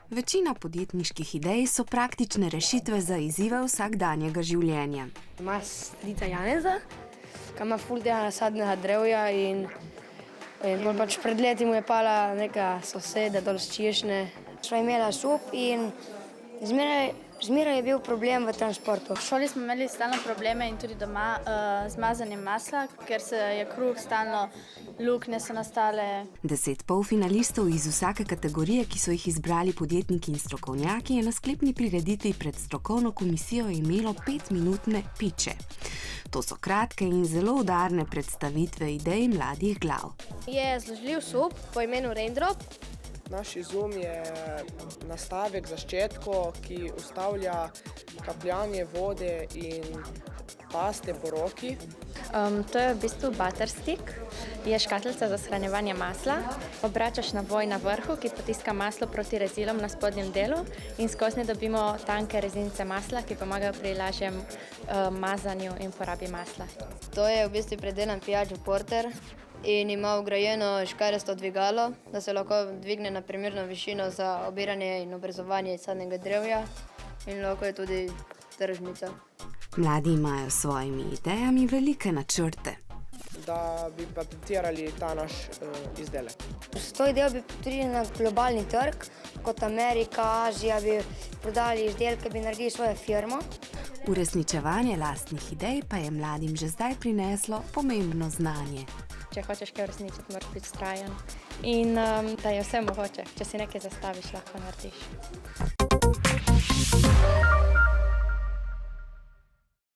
Večina podjetniških idej so praktične rešitve za izzive vsakdanjega življenja. Ima strica Janeza, ki ima ful tega sadnega drevja in pol pač pred leti mu je pala neka soseda dol s češne. Sva imela sup in zmeraj je bil problem v transportu. V šoli smo imeli stalno probleme in tudi doma z mazanjem masla, ker se je kruh stalno, luknje so nastale. 10 polfinalistov iz vsake kategorije, ki so jih izbrali podjetniki in strokovnjaki, je na sklepni prireditvi pred strokovno komisijo imelo 5-minutne piče. To so kratke in zelo udarne predstavitve idej mladih glav. Je zložljiv sup po imenu Raindrop. Naš izum je nastavek za ščetko, ki ustavlja kapljanje vode in paste po roki. To je v bistvu butter stick, je škatlica za shranjevanje masla. Obračaš navoj na vrhu, ki potiska maslo proti rezilom na spodnjem delu in skozi dobimo tanke rezinice masla, ki pomagajo pri lažjem mazanju in porabi masla. To je v bistvu predelan pijačo porter in ima vgrajeno škarjasto dvigalo, da se lahko dvigne na primerno višino za obiranje in obrezovanje sadnega drevja in lahko je tudi tržnica. Mladi imajo s svojimi idejami velike načrte. Da bi patentirali ta naš izdelek. S to idejo bi tudi na globalni trg, kot Amerika, Azija, bi prodali izdelke, bi naredili svojo firmo. Uresničevanje lastnih idej pa je mladim že zdaj prineslo pomembno znanje. Če hočeš kaj uresničiti, moraš biti vztrajen in da je vse mogoče. Če si nekaj zastaviš, lahko narediš.